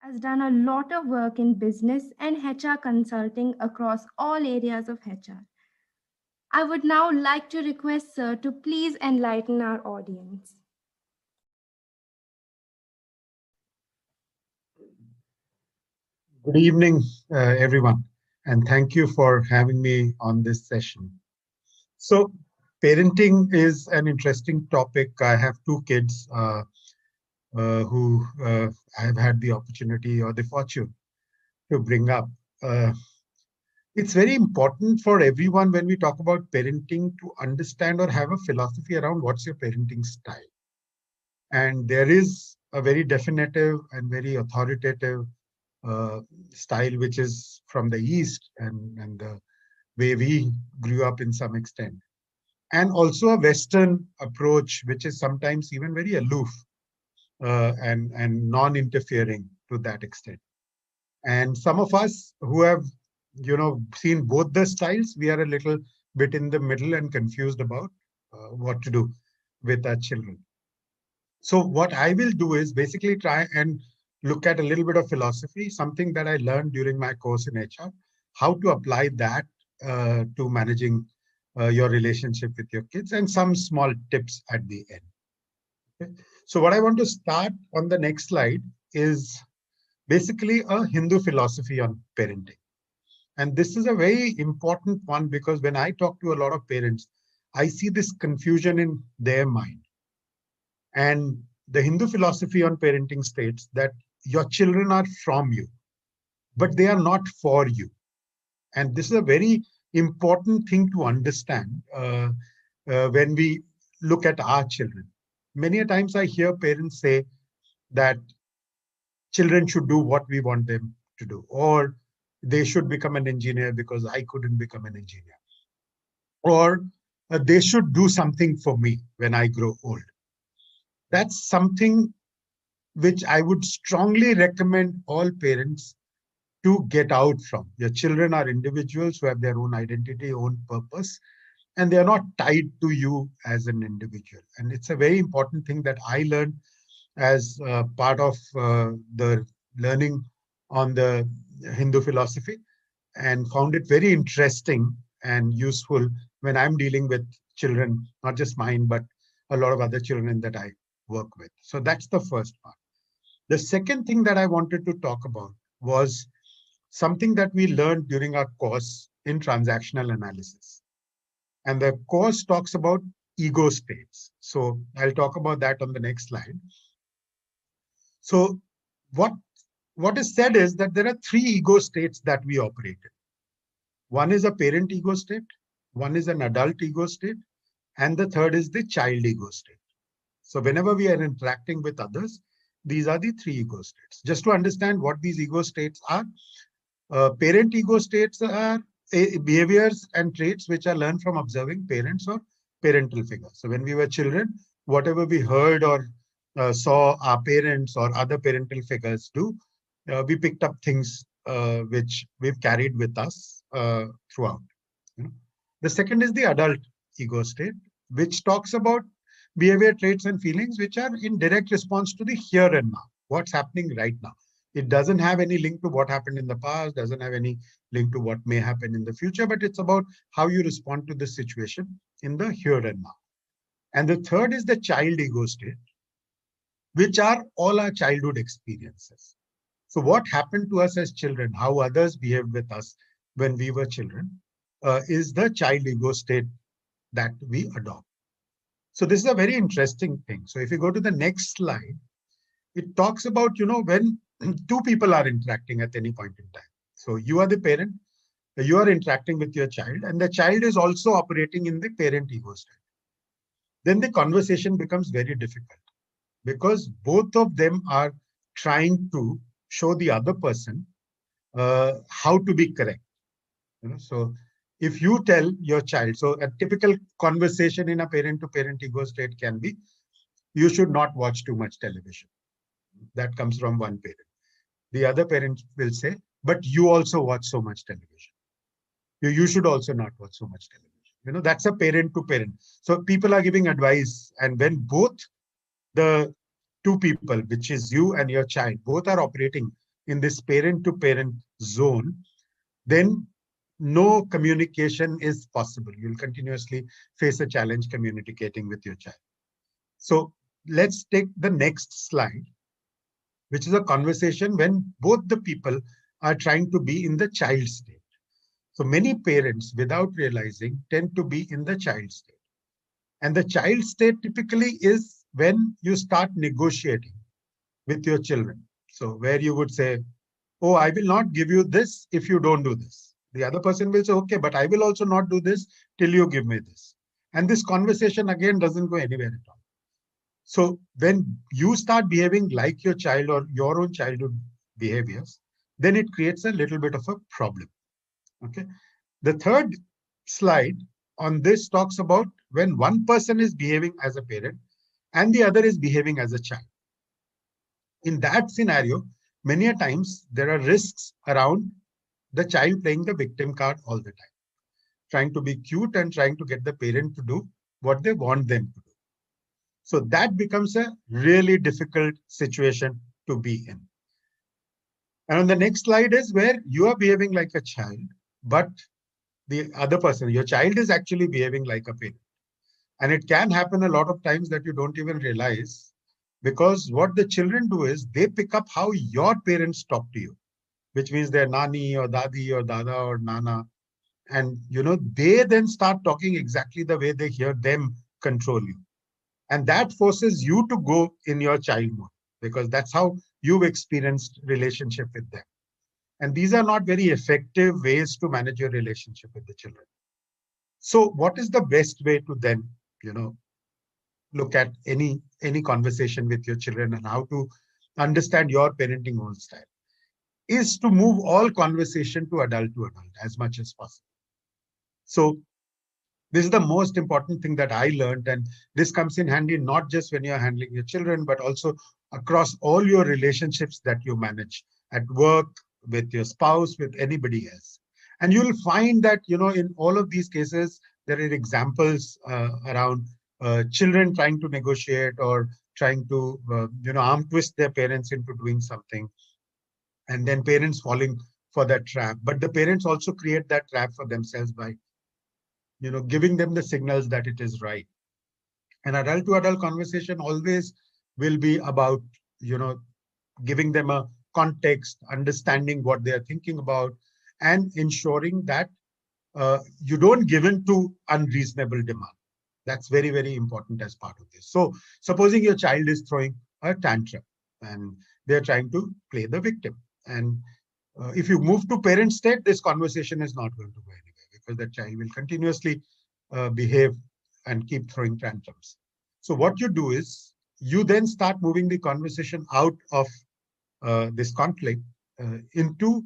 has done a lot of work in business and HR consulting across all areas of HR. I would now like to request Sir to please enlighten our audience. Good evening, everyone, and thank you for having me on this session. So, parenting is an interesting topic. I have two kids who I have had the opportunity or the fortune to bring up. Uh, it's very important for everyone when we talk about parenting to understand or have a philosophy around what's your parenting style. And there is a very definitive and very authoritative uh, style which is from the East and the way we grew up in some extent. And also a Western approach, which is sometimes even very aloof and non-interfering to that extent. And some of us who have, seen both the styles, we are a little bit in the middle and confused about what to do with our children. So what I will do is basically try and look at a little bit of philosophy, something that I learned during my course in HR, how to apply that to managing your relationship with your kids, and some small tips at the end. Okay? So what I want to start on the next slide is basically a Hindu philosophy on parenting. And this is a very important one because when I talk to a lot of parents, I see this confusion in their mind. And the Hindu philosophy on parenting states that your children are from you, but they are not for you. And this is a very important thing to understand when we look at our children. Many a times I hear parents say that children should do what we want them to do, or they should become an engineer because I couldn't become an engineer, or they should do something for me when I grow old. That's something which I would strongly recommend all parents to get out from. Your children are individuals who have their own identity, own purpose, and they are not tied to you as an individual. And it's a very important thing that I learned as part of the learning on the Hindu philosophy and found it very interesting and useful when I'm dealing with children, not just mine, but a lot of other children that I work with. So that's the first part. The second thing that I wanted to talk about was something that we learned during our course in transactional analysis. And the course talks about ego states. So I'll talk about that on the next slide. So what is said is that there are three ego states that we operate in. One is a parent ego state, one is an adult ego state, and the third is the child ego state. So whenever we are interacting with others, these are the three ego states. Just to understand what these ego states are, parent ego states are behaviors and traits which are learned from observing parents or parental figures. So when we were children, whatever we heard or saw our parents or other parental figures do, we picked up things which we've carried with us throughout. You know? The second is the adult ego state, which talks about behavior traits and feelings which are in direct response to the here and now, what's happening right now. It doesn't have any link to what happened in the past, doesn't have any link to what may happen in the future, but it's about how you respond to the situation in the here and now. And the third is the child ego state, which are all our childhood experiences. So what happened to us as children, how others behaved with us when we were children, is the child ego state that we adopt. So this is a very interesting thing. So if you go to the next slide, it talks about, when two people are interacting at any point in time. So you are the parent, you are interacting with your child, and the child is also operating in the parent ego state. Then the conversation becomes very difficult because both of them are trying to show the other person how to be correct. So if you tell your child, so a typical conversation in a parent to parent ego state can be, you should not watch too much television. That comes from one parent. The other parent will say, but you also watch so much television. You should also not watch so much television. That's a parent to parent. So people are giving advice. And when both the two people, which is you and your child, both are operating in this parent to parent zone, then no communication is possible. You'll continuously face a challenge communicating with your child. So let's take the next slide, which is a conversation when both the people are trying to be in the child state. So many parents, without realizing, tend to be in the child state. And the child state typically is when you start negotiating with your children. So where you would say, oh, I will not give you this if you don't do this. The other person will say, okay, but I will also not do this till you give me this. And this conversation again doesn't go anywhere at all. So when you start behaving like your child or your own childhood behaviors, then it creates a little bit of a problem. Okay. The third slide on this talks about when one person is behaving as a parent and the other is behaving as a child. In that scenario, many a times there are risks around the child playing the victim card all the time, trying to be cute and trying to get the parent to do what they want them to do. So that becomes a really difficult situation to be in. And on the next slide is where you are behaving like a child, but the other person, your child, is actually behaving like a parent. And it can happen a lot of times that you don't even realize, because what the children do is they pick up how your parents talk to you, which means their nani or dadi or dada or nana. And they then start talking exactly the way they hear them control you. And that forces you to go in your child mode, because that's how you've experienced relationship with them. And these are not very effective ways to manage your relationship with the children. So what is the best way to then, you know, look at any conversation with your children and how to understand your parenting own style, is to move all conversation to adult as much as possible. So this is the most important thing that I learned, and this comes in handy not just when you're handling your children, but also across all your relationships that you manage at work, with your spouse, with anybody else. And you'll find that, in all of these cases, there are examples around children trying to negotiate or trying to, arm twist their parents into doing something, and then parents falling for that trap. But the parents also create that trap for themselves by, giving them the signals that it is right. An adult to adult conversation always will be about, you know, giving them a context, understanding what they are thinking about, and ensuring that you don't give in to unreasonable demand. That's very, very important as part of this. So, supposing your child is throwing a tantrum and they're trying to play the victim. And if you move to parent state, this conversation is not going to go anywhere, because the child will continuously behave and keep throwing tantrums. So what you do is you then start moving the conversation out of this conflict into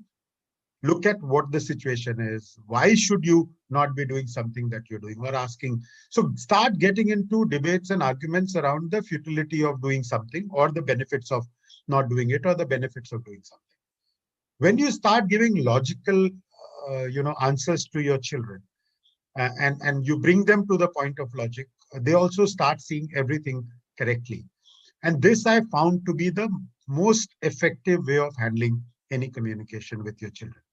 look at what the situation is. Why should you not be doing something that you're doing, or asking? So start getting into debates and arguments around the futility of doing something, or the benefits of not doing it, or the benefits of doing something. When you start giving logical, answers to your children, and you bring them to the point of logic, they also start seeing everything correctly. And this I found to be the most effective way of handling any communication with your children.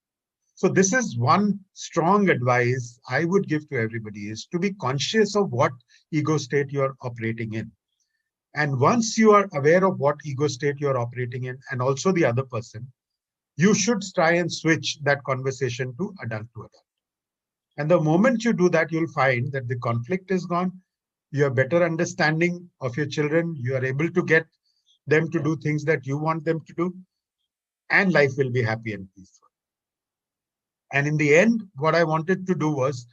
So this is one strong advice I would give to everybody, is to be conscious of what ego state you're operating in. And once you are aware of what ego state you're operating in, and also the other person, you should try and switch that conversation to adult. And the moment you do that, you'll find that the conflict is gone. You have better understanding of your children. You are able to get them to do things that you want them to do, and life will be happy and peaceful. And in the end, what I wanted to do was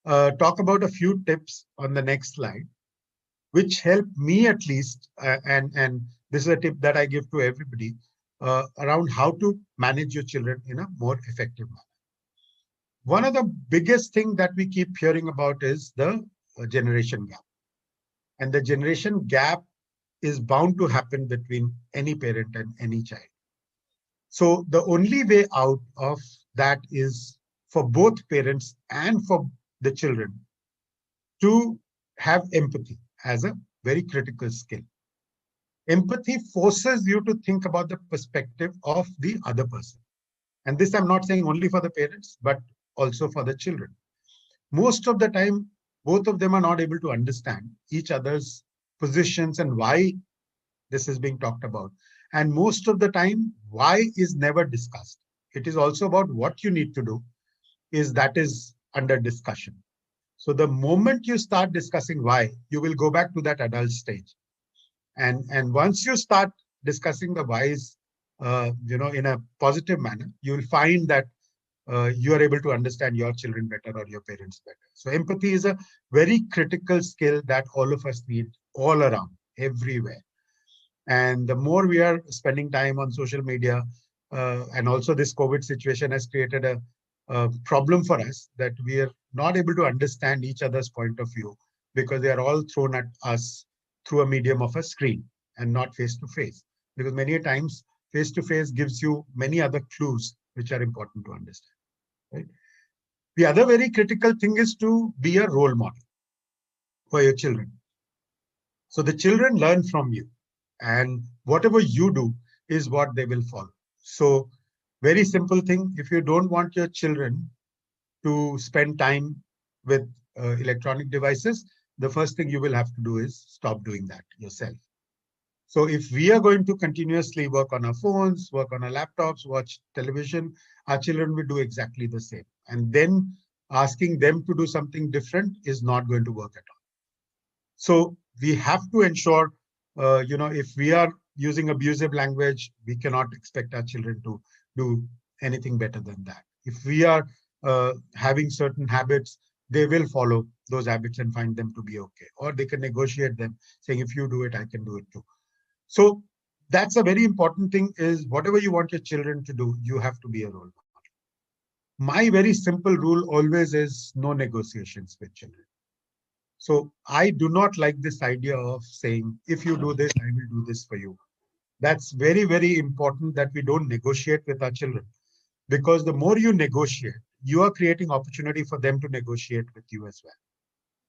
talk about a few tips on the next slide, which help me at least, and this is a tip that I give to everybody, around how to manage your children in a more effective manner. One of the biggest thing that we keep hearing about is the generation gap. And the generation gap is bound to happen between any parent and any child. So the only way out of that is for both parents and for the children to have empathy as a very critical skill. Empathy forces you to think about the perspective of the other person. And this I'm not saying only for the parents, but also for the children. Most of the time, both of them are not able to understand each other's positions and why this is being talked about. And most of the time, why is never discussed. It is also about what you need to do, is that is under discussion. So the moment you start discussing why, you will go back to that adult stage. And once you start discussing the whys, in a positive manner, you will find that you are able to understand your children better or your parents better. So empathy is a very critical skill that all of us need all around, everywhere. And the more we are spending time on social media, and also this COVID situation has created a problem for us that we are not able to understand each other's point of view because they are all thrown at us through a medium of a screen and not face to face. Because many times face to face gives you many other clues which are important to understand. Right? The other very critical thing is to be a role model for your children. So the children learn from you, and whatever you do is what they will follow. So, very simple thing, if you don't want your children to spend time with electronic devices, the first thing you will have to do is stop doing that yourself. So if we are going to continuously work on our phones, work on our laptops, watch television, our children will do exactly the same. And then asking them to do something different is not going to work at all. So we have to ensure, if we are using abusive language, we cannot expect our children to do anything better than that. If we are having certain habits, they will follow those habits and find them to be okay. Or they can negotiate them, saying, if you do it, I can do it too. So that's a very important thing, is whatever you want your children to do, you have to be a role model. My very simple rule always is no negotiations with children. So I do not like this idea of saying, if you do this, I will do this for you. That's very, very important that we don't negotiate with our children, because the more you negotiate, you are creating opportunity for them to negotiate with you as well.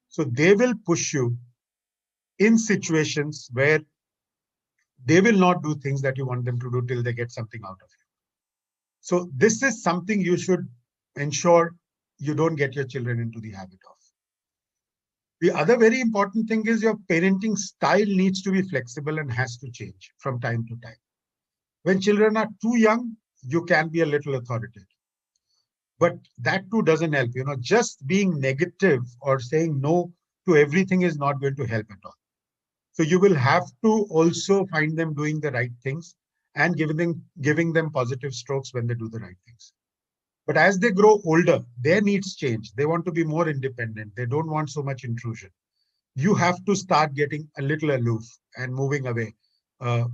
So they will push you in situations where they will not do things that you want them to do till they get something out of you. So this is something you should ensure you don't get your children into the habit of. The other very important thing is your parenting style needs to be flexible and has to change from time to time. When children are too young, you can be a little authoritative. But that too doesn't help. Just being negative or saying no to everything is not going to help at all. So you will have to also find them doing the right things and giving them positive strokes when they do the right things. But as they grow older, their needs change. They want to be more independent. They don't want so much intrusion. You have to start getting a little aloof and moving away uh,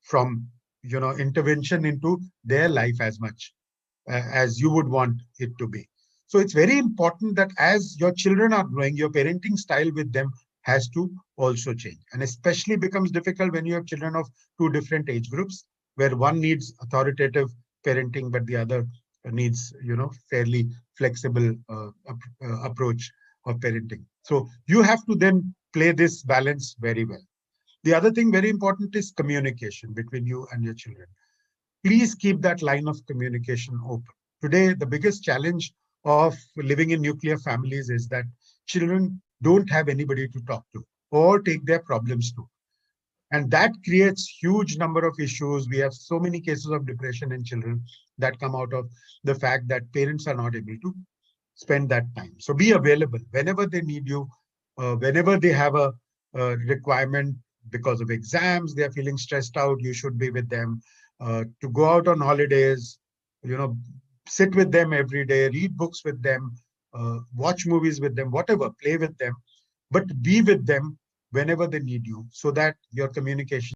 from intervention into their life as much as you would want it to be. So it's very important that as your children are growing, your parenting style with them has to also change. And especially becomes difficult when you have children of two different age groups, where one needs authoritative parenting, but the other needs, fairly flexible approach of parenting. So you have to then play this balance very well. The other thing very important is communication between you and your children. Please keep that line of communication open. Today, the biggest challenge of living in nuclear families is that children don't have anybody to talk to or take their problems to. And that creates huge number of issues. We have so many cases of depression in children that come out of the fact that parents are not able to spend that time. So be available whenever they need you, whenever they have a requirement because of exams, they are feeling stressed out, you should be with them. To go out on holidays, you know, sit with them every day, read books with them, watch movies with them, whatever, play with them, but be with them whenever they need you so that your communication